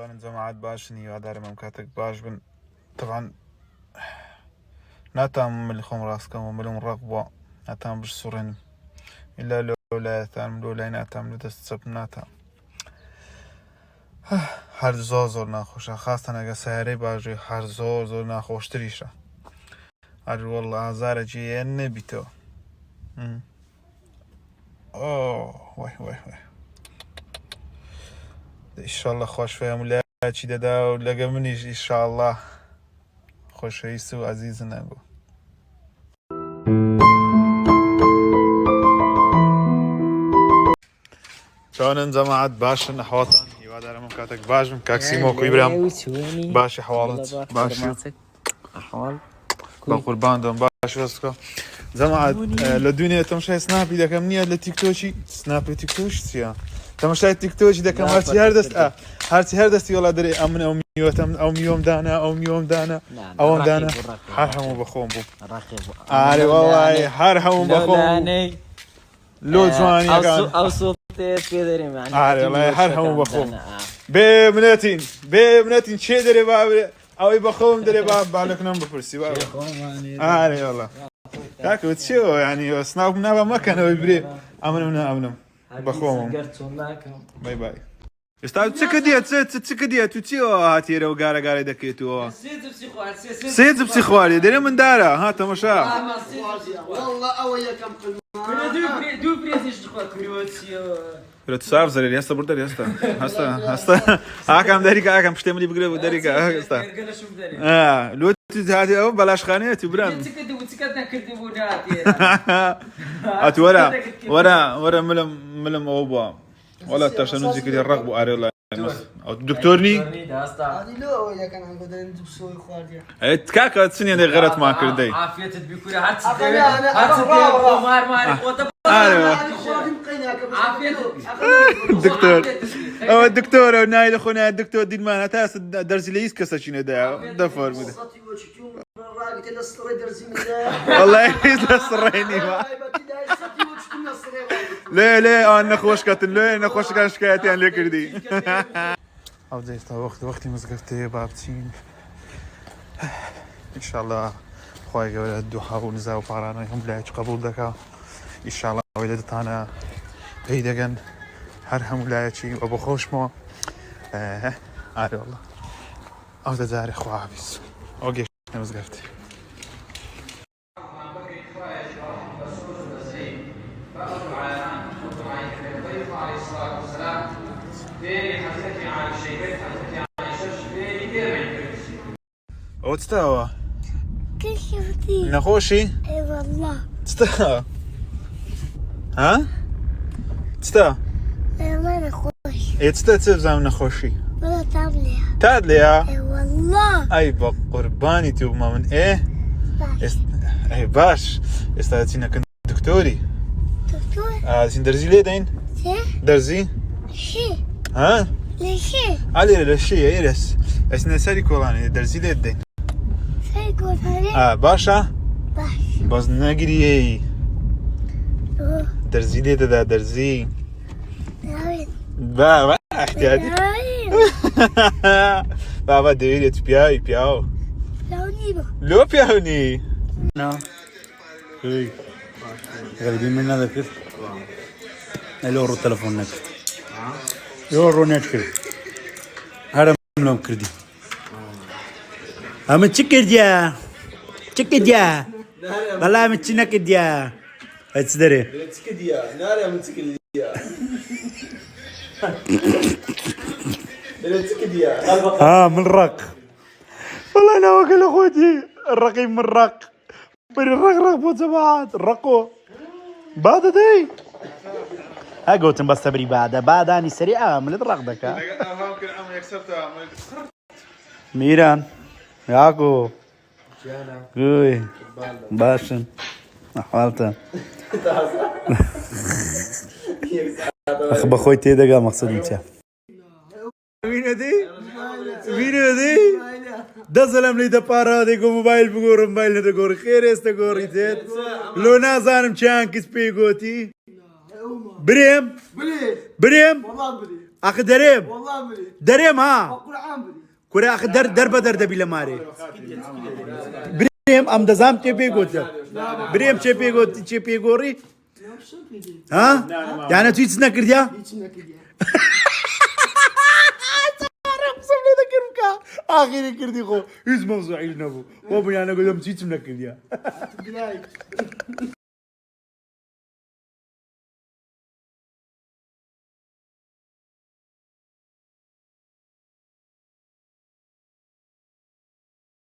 جماعات باشني وهذا ما مكاتك باش بن طبعا ناتام من الخوم راسكم وملهم رقبة ناتام بالصورين إلا لولا ثام لولا ناتام لدست ناتام هر زور ناخوشه خاصة اگه سهری باجی هر زور ناخوشتریشه هر والله هزار جیه نبیتو وای إنشاءالله خوش فهم ولا چی دادا ولقى مني إنشاءالله خوش يسو عزيز نقول شلون جماعة باش نحوطن يوادر ممكاتك باش مكاكسيمو كويبرام باش حوالت باش أحوال بقربان دون باش وسكو جماعة لدنيا تمشي سنابي داك مني لتيك توشي سنابي تيك توش سيا تمشي تيك توش داك هارتي هردست هارتي هردست يلا دري امن او ميوتم او ميوم دانا او دانا حرحمو بخوم بو عاري والله حرحمو بخوم لو جواني كان أو صوتي بيدري يعني عاري والله حرحمو بخوم بمناتين شي دري باب او بخوم دري باب بالك نم بفرسي باب عاري والله كاك وتشو يعني سناب نابا ما كانوا يبري امنم بخوم باي باي استاذ تسكديه تشيو هاتي رو غارا دكيتو سيد بسيخوالي دري من دارا ها تماشا والله اويا كم دو بريزيش كرواتيا تصاف زري يستا بردا يستا هستا هاكم داريكا هاكم بشتملي بقرب داريكا هستا لو هذه او بلاش خانيه تبرم تكدنا كدبوناتي ورا ملم اوبا ولا تشنو ذكر الرغب اريلا الدكتورني هذه لو يا كان عنده دين بسوي خوارجه اتكاكا تسني انا غلط ما كردي عافيه بكوري هات الدكتور نايل اخونا الدكتور ديما تاس درس ليس كسشين دا دفر مده والله يسريني لا انا خوش كاتن لا انا خوش كان شكايتي على كردي او زيت وقتي مزقفتي بابتين ان شاء الله خويا ولا الدوحه ونزاو بارانا هم لا قبول دكا ان شاء الله ولدت انا هيدغن هرهم ولا شيء ابو خوشمو عاري والله او تزاري خوابس اوكي مزقفتي او تستوى كل شفتي نخوشي اي والله تستوى ها تستوى ما نخوش تستوى نخوشي ولا تابليها تادليا اي والله اي بقرباني توب ما من ايه باش اي باش استاذتينا كنت دكتوري دكتور زين درزي ليه دين درزي شي ها ليشي علي لشي ايرس اسنا سالي كولاني درزي ليه دين سيقول هذي باشا باش باز ناقري درزي ليه دا درزي ناوين با احتياجي ناوين بابا ديريت بياو لونيبو لو بياوني نعم اي غالبين من هذا كيف الورو تلفون نك يورو نتكل هذا منهم كردي هم تشكديا والله متشنكديا اتسدري تسكديا ناري من تسكديا تسكديا من الرق والله انا وكل اخوتي الرقيم من الرق بري الرق بو جماعات الرقو بعد دي ها قلت بس تبري بعد اني سريعه من الرق دكا ميران ياكو قوي باشن احوالته اخ بخويتي دقا مقصود انت مين هذي ده ظلم لي ده بارا ديكو موبايل بقول موبايل ده خير استقوري زيت لو نازانم چان كس بيغوتي بريم بري والله بري اخي دريم والله بري دريم ها قرآن بري كوري اخي در بدر دبي لماري بريم ام دزام تشبي قلت بريم تشبي قوري ها يعني تويت سنكر ديا İçimde gidiyor. اخيرا كردي خو يز موضوع يجنبو هو بني انا قدام تويت سنكر ديا Bilay.